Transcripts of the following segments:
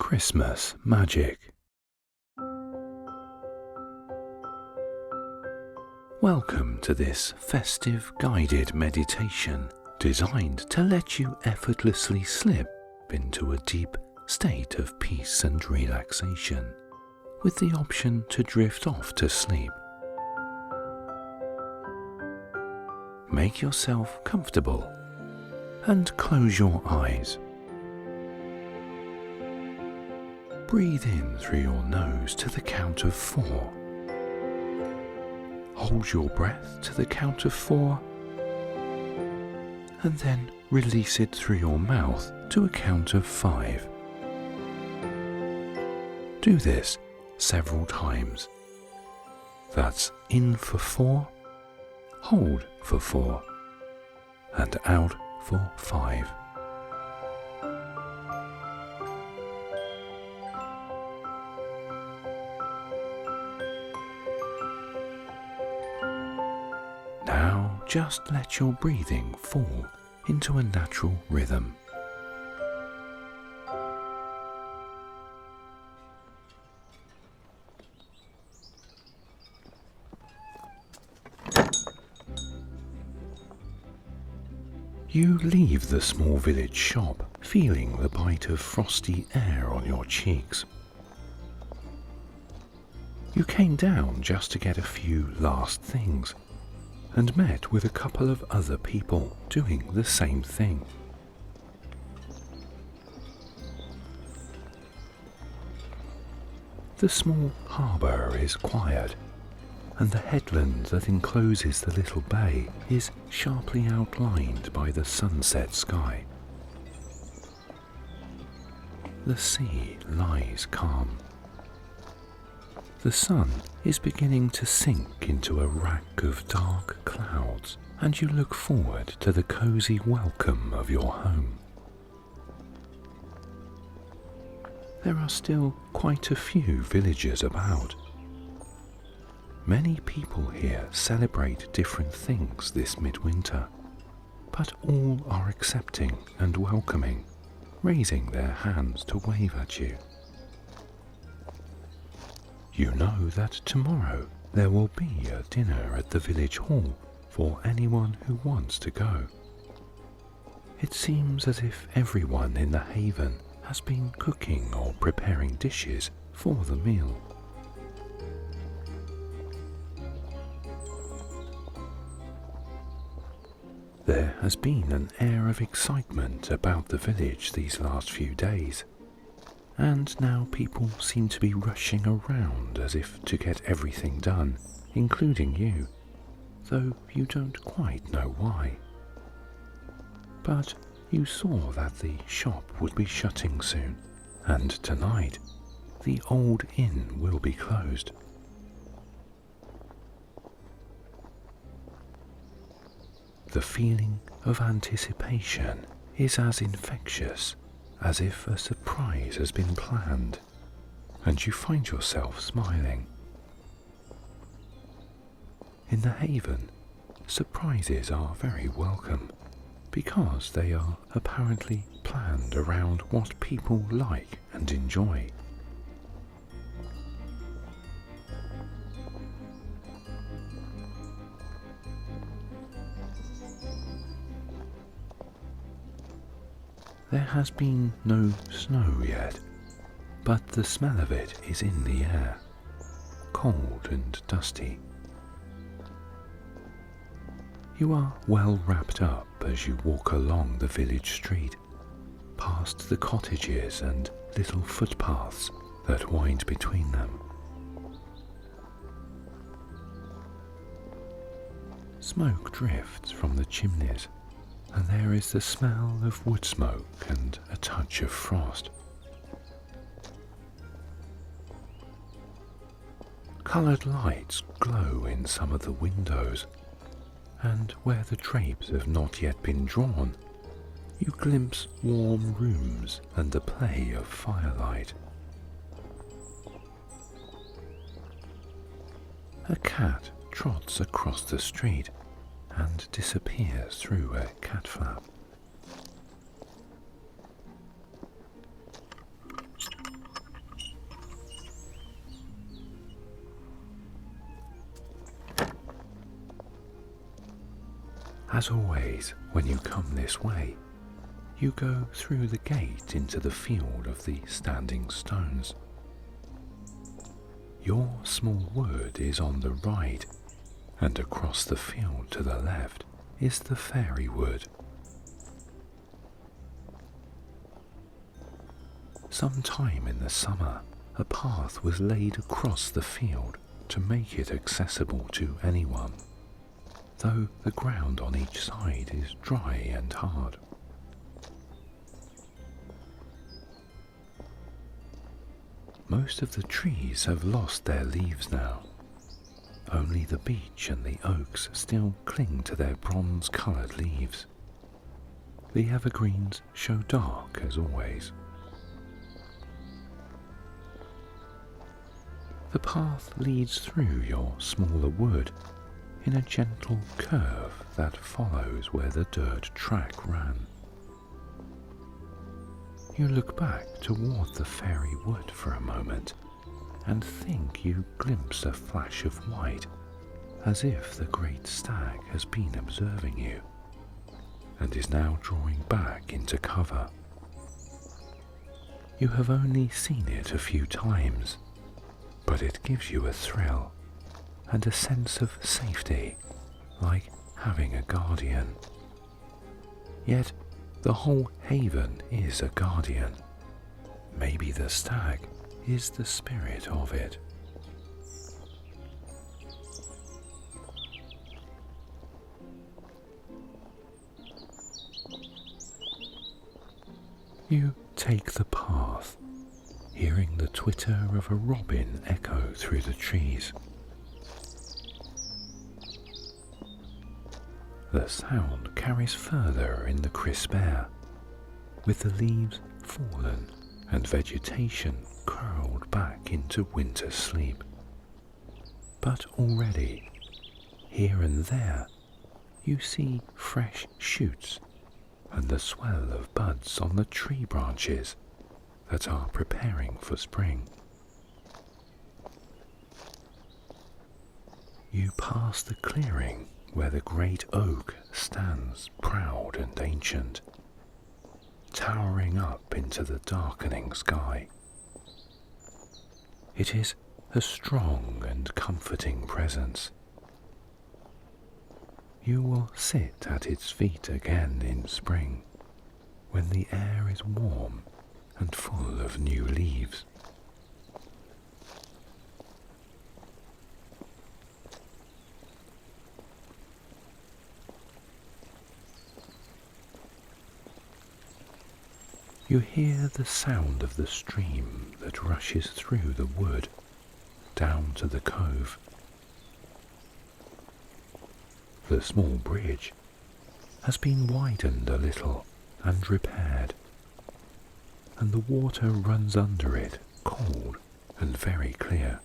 Christmas magic. Welcome to this festive guided meditation designed to let you effortlessly slip into a deep state of peace and relaxation, with the option to drift off to sleep. Make yourself comfortable and close your eyes. Breathe in through your nose to the count of 4. Hold your breath to the count of 4, and then release it through your mouth to a count of 5. Do this several times. That's in for 4, hold for 4, and out for 5. Now just let your breathing fall into a natural rhythm. You leave the small village shop feeling the bite of frosty air on your cheeks. You came down just to get a few last things and met with a couple of other people doing the same thing. The small harbour is quiet, and the headland that encloses the little bay is sharply outlined by the sunset sky. The sea lies calm. The sun is beginning to sink into a rack of dark clouds, and you look forward to the cosy welcome of your home. There are still quite a few villagers about. Many people here celebrate different things this midwinter, but all are accepting and welcoming, raising their hands to wave at you. You know that tomorrow there will be a dinner at the village hall for anyone who wants to go. It seems as if everyone in the haven has been cooking or preparing dishes for the meal. There has been an air of excitement about the village these last few days, and now people seem to be rushing around as if to get everything done, including you, though you don't quite know why. But you saw that the shop would be shutting soon, and tonight the old inn will be closed. The feeling of anticipation is as infectious as if a surprise has been planned, and you find yourself smiling. In the haven, surprises are very welcome because they are apparently planned around what people like and enjoy. There has been no snow yet, but the smell of it is in the air, cold and dusty. You are well wrapped up as you walk along the village street, past the cottages and little footpaths that wind between them. Smoke drifts from the chimneys, and there is the smell of wood smoke and a touch of frost. Coloured lights glow in some of the windows, and where the drapes have not yet been drawn, you glimpse warm rooms and the play of firelight. A cat trots across the street and disappears through a cat flap. As always, when you come this way, you go through the gate into the field of the standing stones. Your small wood is on the right, and across the field to the left is the fairy wood. Sometime in the summer, a path was laid across the field to make it accessible to anyone, though the ground on each side is dry and hard. Most of the trees have lost their leaves now. Only the beech and the oaks still cling to their bronze-coloured leaves. The evergreens show dark as always. The path leads through your smaller wood in a gentle curve that follows where the dirt track ran. You look back toward the fairy wood for a moment and think you glimpse a flash of white, as if the great stag has been observing you and is now drawing back into cover. You have only seen it a few times, but it gives you a thrill and a sense of safety, like having a guardian. Yet the whole haven is a guardian. Maybe the stag is the spirit of it. You take the path, hearing the twitter of a robin echo through the trees. The sound carries further in the crisp air, with the leaves fallen and vegetation curled back into winter sleep. But already, here and there, you see fresh shoots and the swell of buds on the tree branches that are preparing for spring. You pass the clearing where the great oak stands proud and ancient, towering up into the darkening sky. It is a strong and comforting presence. You will sit at its feet again in spring, when the air is warm and full of new leaves. You hear the sound of the stream that rushes through the wood, down to the cove. The small bridge has been widened a little and repaired, and the water runs under it cold and very clear.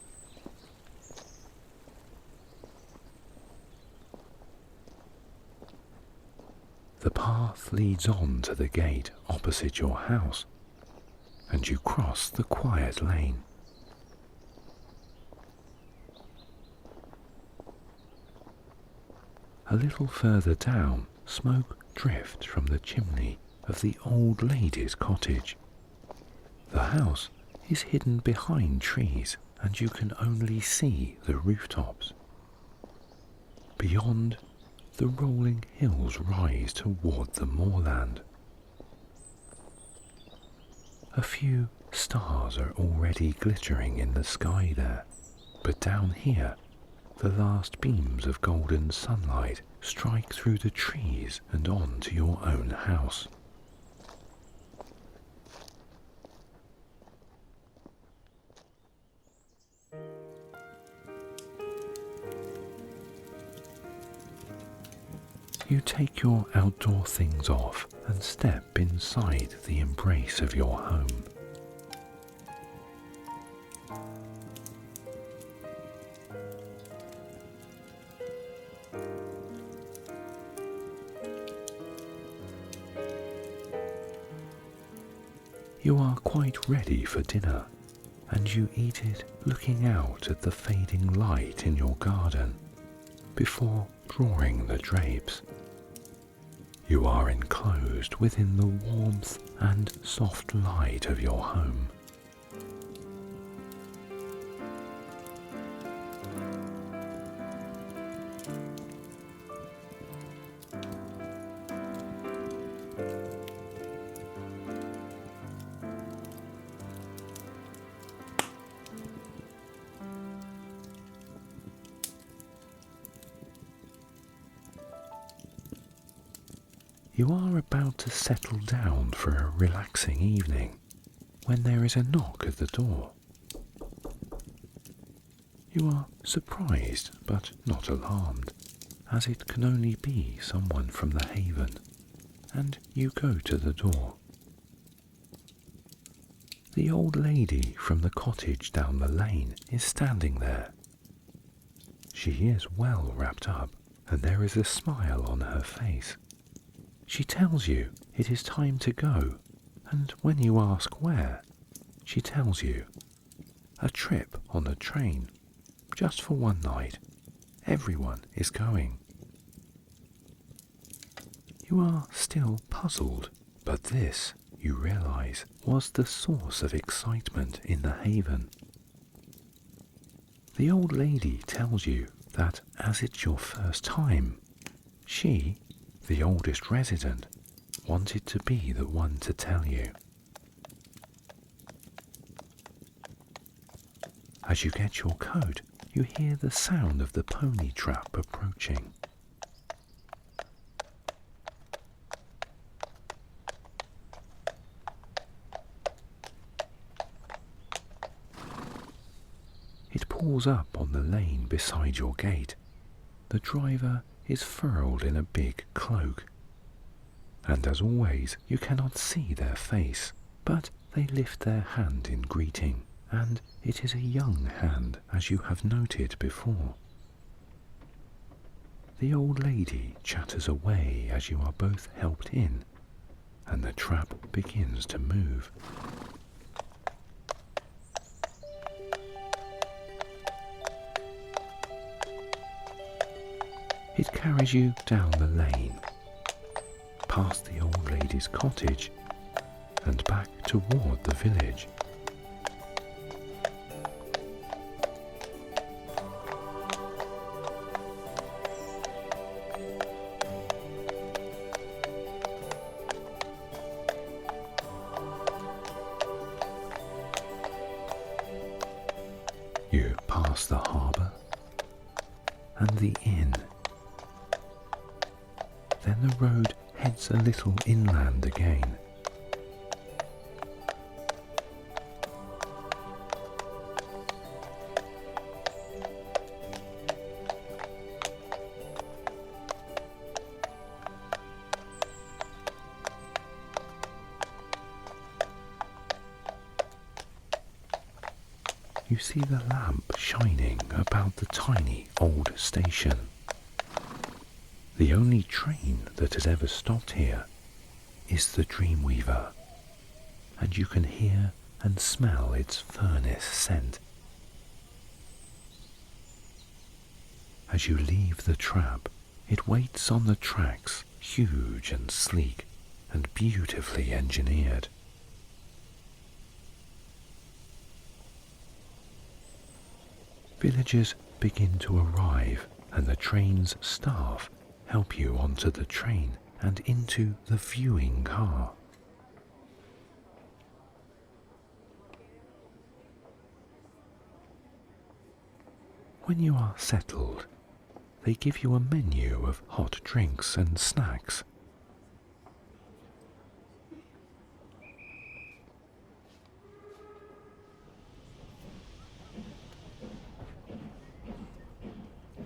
The path leads on to the gate opposite your house, and you cross the quiet lane. A little further down, smoke drifts from the chimney of the old lady's cottage. The house is hidden behind trees, and you can only see the rooftops. Beyond, the rolling hills rise toward the moorland. A few stars are already glittering in the sky there, but down here, the last beams of golden sunlight strike through the trees and on to your own house. You take your outdoor things off and step inside the embrace of your home. You are quite ready for dinner, and you eat it looking out at the fading light in your garden before drawing the drapes. You are enclosed within the warmth and soft light of your home. You are about to settle down for a relaxing evening when there is a knock at the door. You are surprised but not alarmed, as it can only be someone from the haven, and you go to the door. The old lady from the cottage down the lane is standing there. She is well wrapped up, and there is a smile on her face. She tells you it is time to go, and when you ask where, she tells you, a trip on a train, just for one night. Everyone is going. You are still puzzled, but this, you realize, was the source of excitement in the haven. The old lady tells you that as it's your first time, she, the oldest resident, wanted to be the one to tell you. As you get your coat, you hear the sound of the pony trap approaching. It pulls up on the lane beside your gate. The driver is furled in a big cloak, and as always you cannot see their face, but they lift their hand in greeting, and it is a young hand, as you have noted before. The old lady chatters away as you are both helped in, and the trap begins to move. It carries you down the lane, past the old lady's cottage, and back toward the village. You pass the harbour and the inn. Then the road heads a little inland again. You see the lamp shining about the tiny old station. The only train that has ever stopped here is the Dreamweaver, and you can hear and smell its furnace scent. As you leave the trap, it waits on the tracks, huge and sleek and beautifully engineered. Villagers begin to arrive, and the train's staff help you onto the train and into the viewing car. When you are settled, they give you a menu of hot drinks and snacks.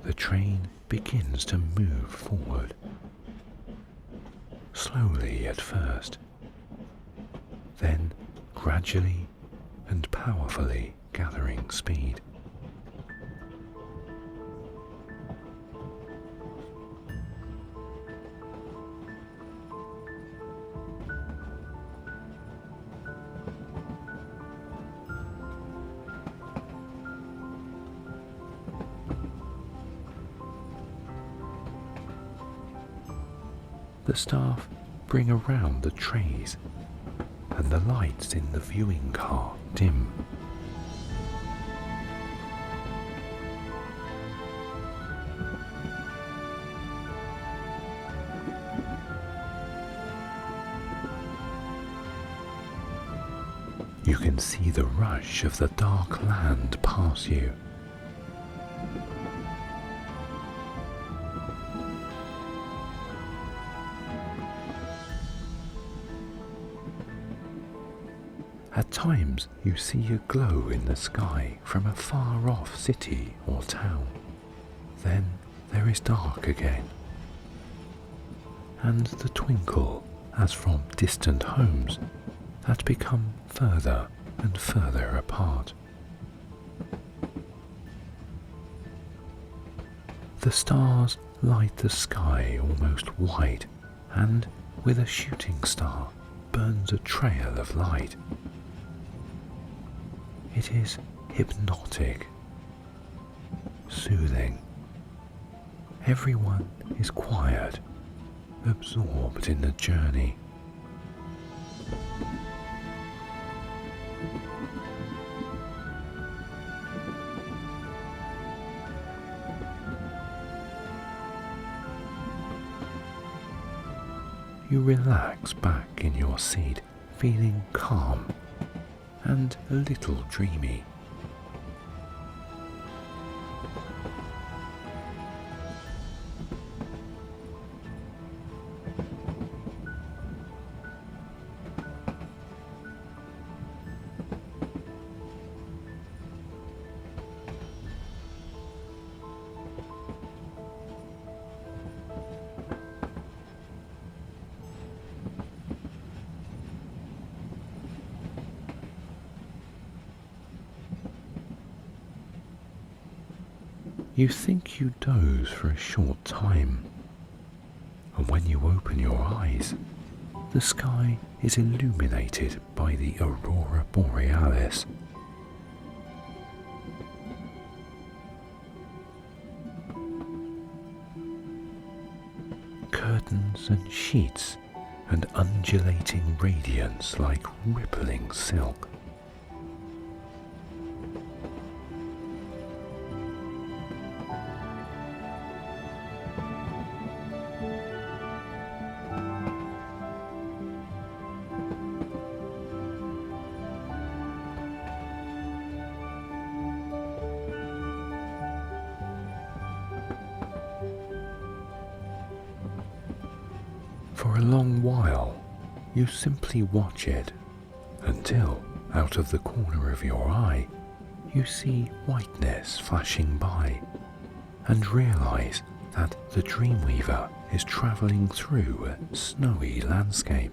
The train begins to move forward, slowly at first, then gradually and powerfully gathering speed. the staff bring around the trays, and the lights in the viewing car dim. You can see the rush of the dark land pass you. At times you see a glow in the sky from a far-off city or town. Then there is dark again, and the twinkle as from distant homes that become further and further apart. The stars light the sky almost white, and with a shooting star burns a trail of light. It is hypnotic, soothing. Everyone is quiet, absorbed in the journey. You relax back in your seat, feeling calm and a little dreamy. You think you doze for a short time, and when you open your eyes, the sky is illuminated by the aurora borealis. Curtains and sheets and undulating radiance like rippling silk. For a long while, you simply watch it until, out of the corner of your eye, you see whiteness flashing by and realize that the Dreamweaver is traveling through a snowy landscape.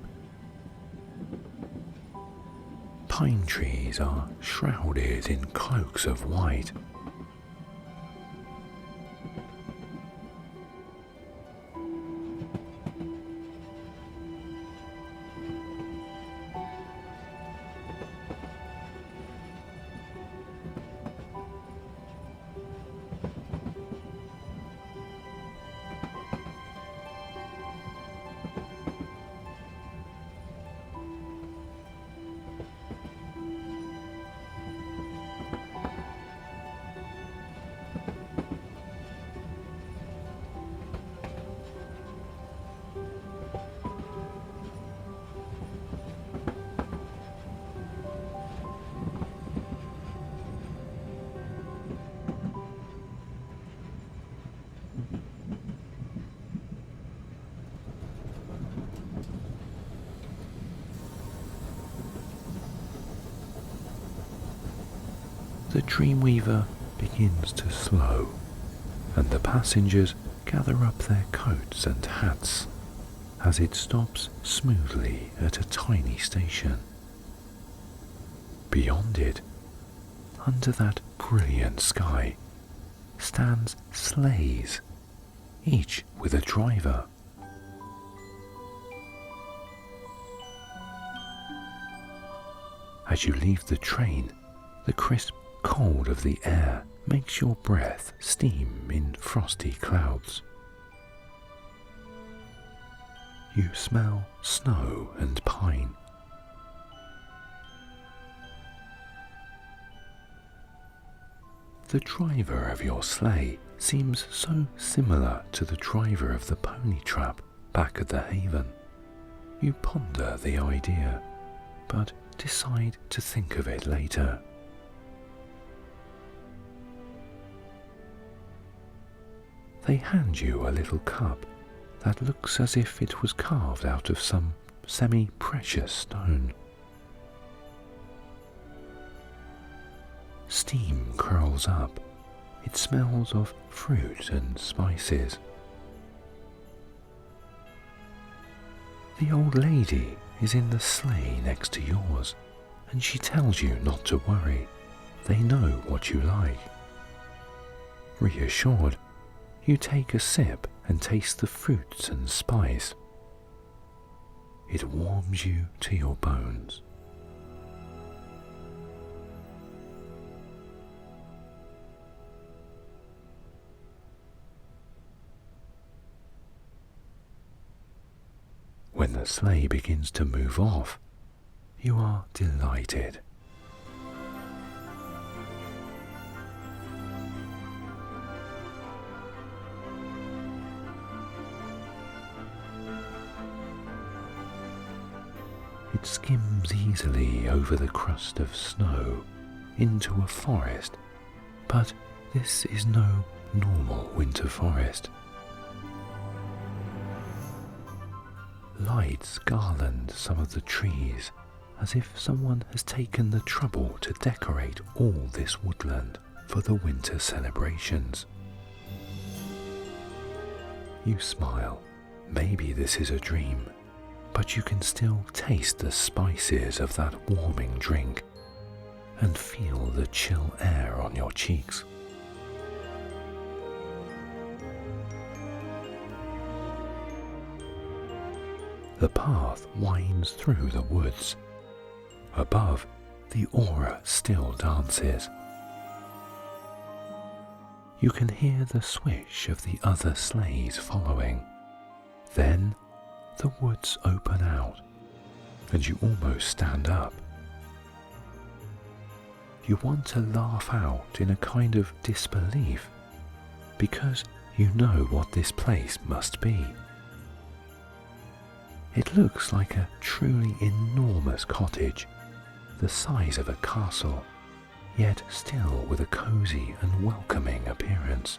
Pine trees are shrouded in cloaks of white. The Dreamweaver begins to slow, and the passengers gather up their coats and hats as it stops smoothly at a tiny station. Beyond it, under that brilliant sky, stands sleighs, each with a driver. As you leave the train, the crisp cold of the air makes your breath steam in frosty clouds. you smell snow and pine. The driver of your sleigh seems so similar to the driver of the pony trap back at the haven. You ponder the idea, but decide to think of it later. They hand you a little cup that looks as if it was carved out of some semi-precious stone. Steam curls up. It smells of fruit and spices. The old lady is in the sleigh next to yours, and she tells you not to worry. They know what you like. Reassured, you take a sip and taste the fruits and spice. It warms you to your bones. When the sleigh begins to move off, you are delighted. It skims easily over the crust of snow into a forest, but this is no normal winter forest. Lights garland some of the trees as if someone has taken the trouble to decorate all this woodland for the winter celebrations. You smile. Maybe this is a dream, but you can still taste the spices of that warming drink and feel the chill air on your cheeks. The path winds through the woods. Above, the aura still dances. You can hear the swish of the other sleighs following. Then, the woods open out, and you almost stand up. You want to laugh out in a kind of disbelief, because you know what this place must be. It looks like a truly enormous cottage, the size of a castle, yet still with a cozy and welcoming appearance.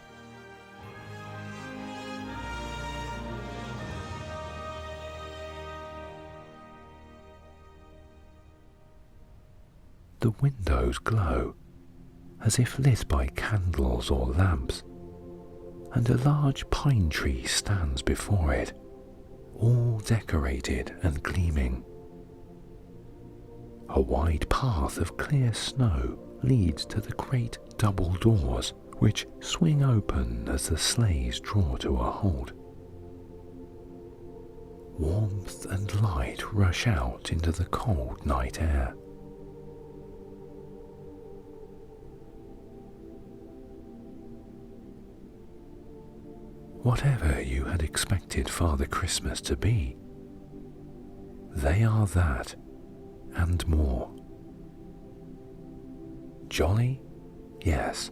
The windows glow, as if lit by candles or lamps, and a large pine tree stands before it, all decorated and gleaming. A wide path of clear snow leads to the great double doors, which swing open as the sleighs draw to a halt. Warmth and light rush out into the cold night air. Whatever you had expected Father Christmas to be, they are that and more. Jolly? Yes.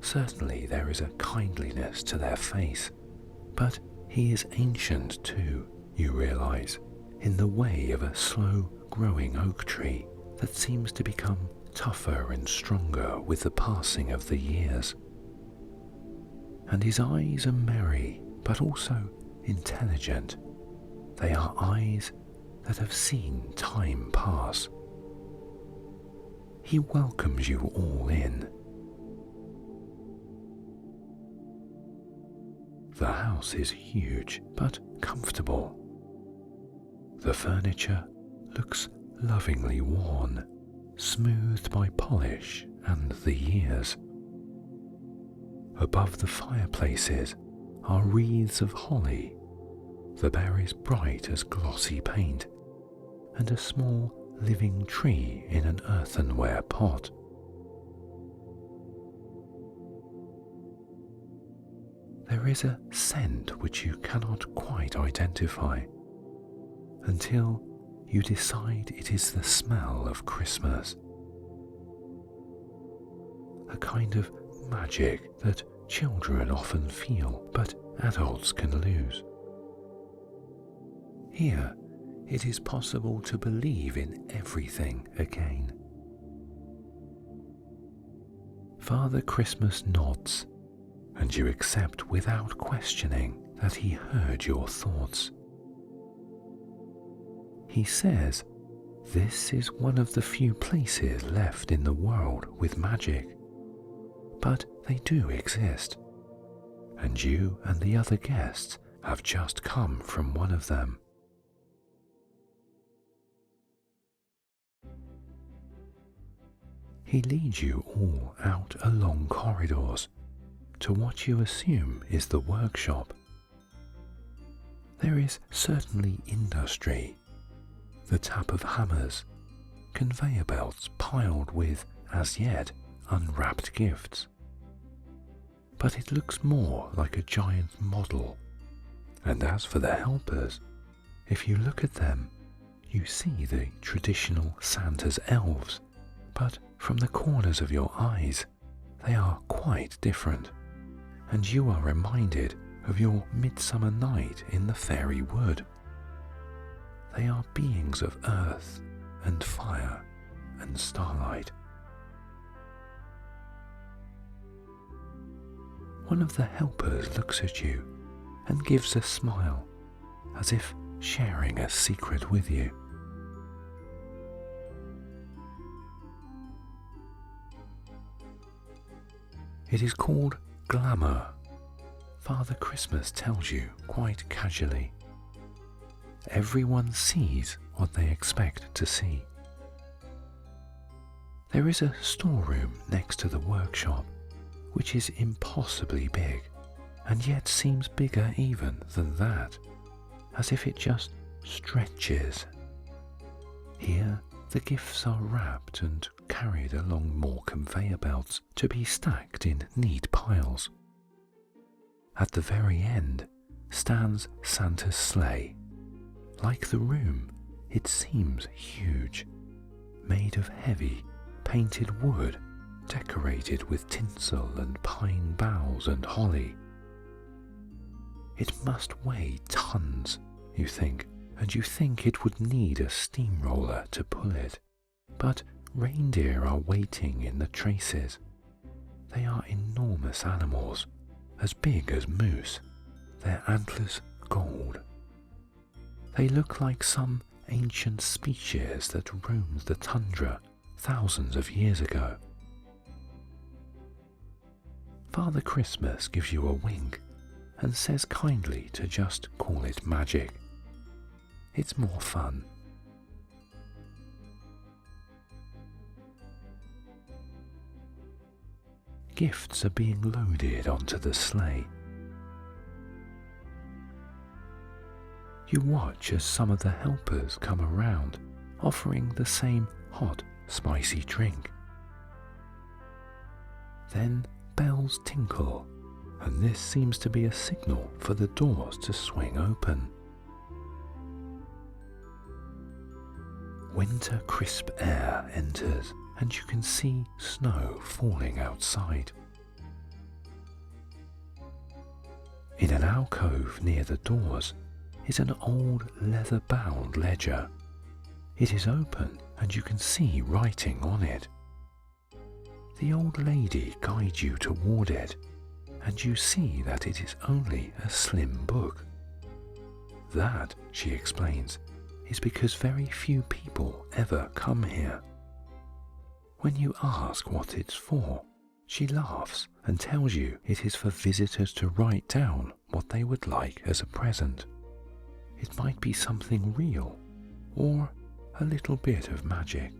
Certainly there is a kindliness to their face, but he is ancient too, you realize, in the way of a slow-growing oak tree that seems to become tougher and stronger with the passing of the years. And his eyes are merry, but also intelligent. They are eyes that have seen time pass. He welcomes you all in. The house is huge, but comfortable. The furniture looks lovingly worn, smoothed by polish and the years. Above the fireplaces are wreaths of holly, the berries bright as glossy paint, and a small living tree in an earthenware pot. there is a scent which you cannot quite identify until you decide it is the smell of Christmas. A kind of magic that children often feel but adults can lose. Here, it is possible to believe in everything again. Father Christmas nods, and you accept without questioning that he heard your thoughts. He says, this is one of the few places left in the world with magic, but they do exist, and you and the other guests have just come from one of them. He leads you all out along corridors to what you assume is the workshop. There is certainly industry, the tap of hammers, conveyor belts piled with, as yet, unwrapped gifts. But it looks more like a giant model, and as for the helpers, if you look at them, you see the traditional Santa's elves, but from the corners of your eyes, they are quite different, and you are reminded of your midsummer night in the fairy wood. They are beings of earth and fire and starlight. One of the helpers looks at you and gives a smile, as if sharing a secret with you. It is called glamour, Father Christmas tells you quite casually. Everyone sees what they expect to see. There is a storeroom next to the workshop, which is impossibly big, and yet seems bigger even than that, as if it just stretches. Here the gifts are wrapped and carried along more conveyor belts to be stacked in neat piles. At the very end stands Santa's sleigh. Like the room, it seems huge, made of heavy, painted wood, decorated with tinsel and pine boughs and holly. It must weigh tons, you think, and you think it would need a steamroller to pull it. But reindeer are waiting in the traces. They are enormous animals, as big as moose, their antlers gold. They look like some ancient species that roamed the tundra thousands of years ago. Father Christmas gives you a wink and says kindly to just call it magic. It's more fun. Gifts are being loaded onto the sleigh. You watch as some of the helpers come around, offering the same hot, spicy drink. Then bells tinkle, and this seems to be a signal for the doors to swing open. Winter crisp air enters, and you can see snow falling outside. In an alcove near the doors is an old leather-bound ledger. It is open, and you can see writing on it. The old lady guides you toward it, and you see that it is only a slim book. That, she explains, is because very few people ever come here. When you ask what it's for, she laughs and tells you it is for visitors to write down what they would like as a present. It might be something real, or a little bit of magic.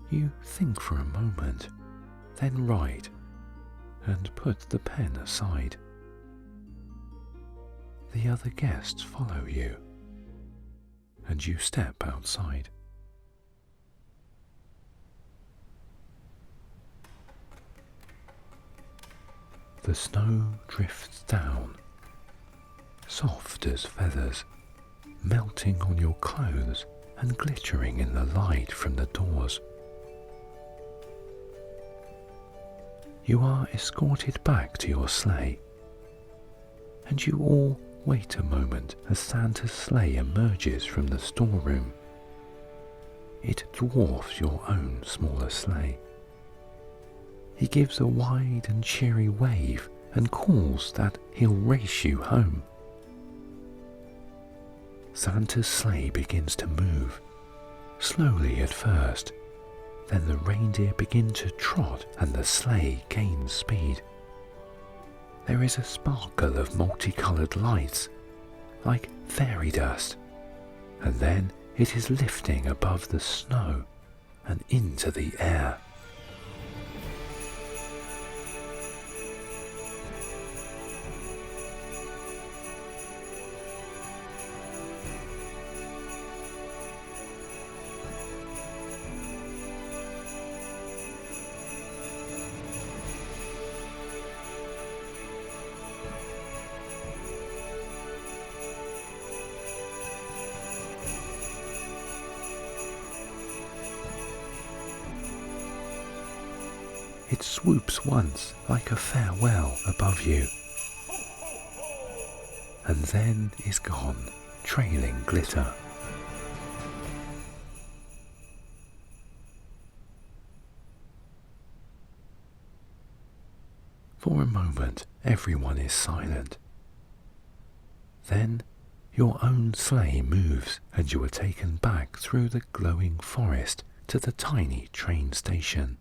You think for a moment, then write, and put the pen aside. The other guests follow you, and you step outside. The snow drifts down, soft as feathers, melting on your clothes and glittering in the light from the doors. You are escorted back to your sleigh, and you all wait a moment as Santa's sleigh emerges from the storeroom. It dwarfs your own smaller sleigh. He gives a wide and cheery wave and calls that he'll race you home. Santa's sleigh begins to move, slowly at first. Then the reindeer begin to trot and the sleigh gains speed. There is a sparkle of multicolored lights, like fairy dust, and then it is lifting above the snow and into the air. It swoops once like a farewell above you, and then is gone, trailing glitter. For a moment, everyone is silent. Then your own sleigh moves, and you are taken back through the glowing forest to the tiny train station.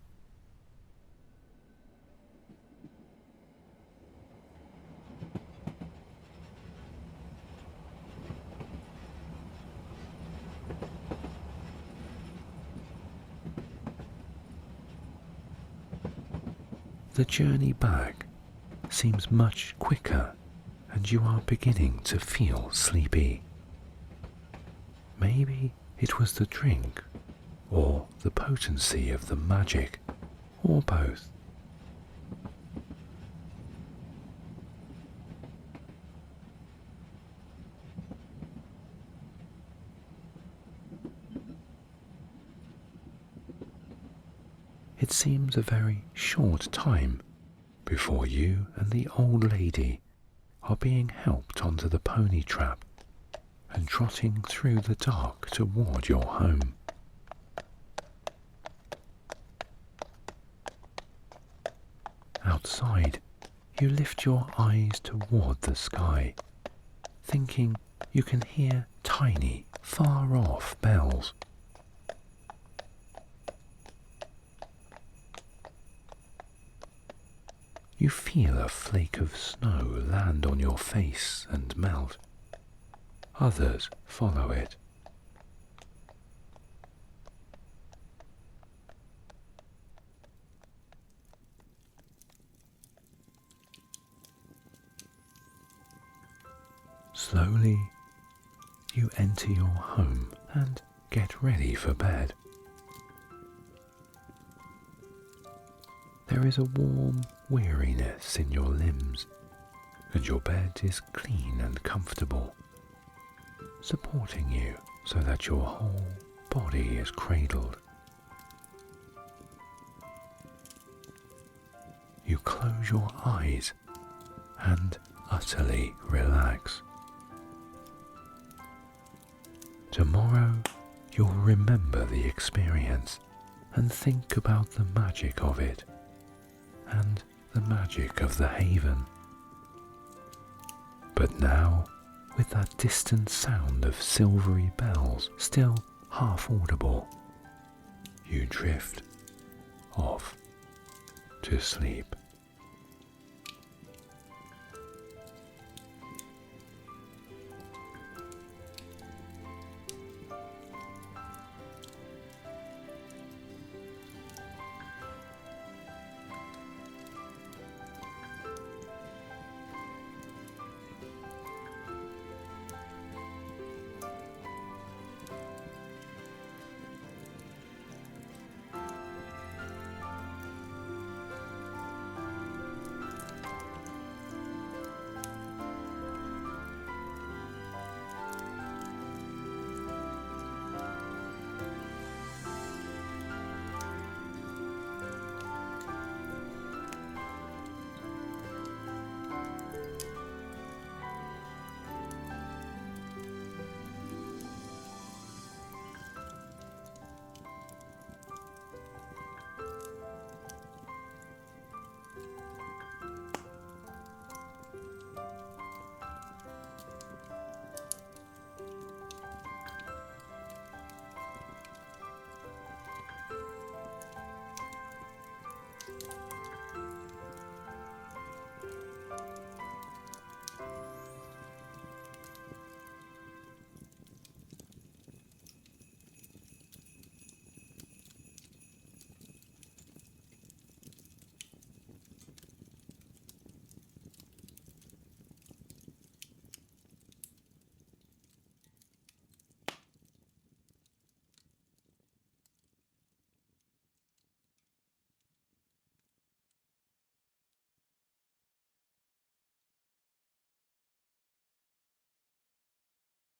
The journey back seems much quicker, and you are beginning to feel sleepy. Maybe it was the drink, or the potency of the magic, or both. It seems a very short time before you and the old lady are being helped onto the pony trap and trotting through the dark toward your home. Outside, you lift your eyes toward the sky, thinking you can hear tiny, far-off bells. You feel a flake of snow land on your face and melt. Others follow it. Slowly, you enter your home and get ready for bed. There is a warm weariness in your limbs, and your bed is clean and comfortable, supporting you so that your whole body is cradled. You close your eyes and utterly relax. Tomorrow you'll remember the experience and think about the magic of it and the magic of the haven. But now, with that distant sound of silvery bells still half audible, you drift off to sleep.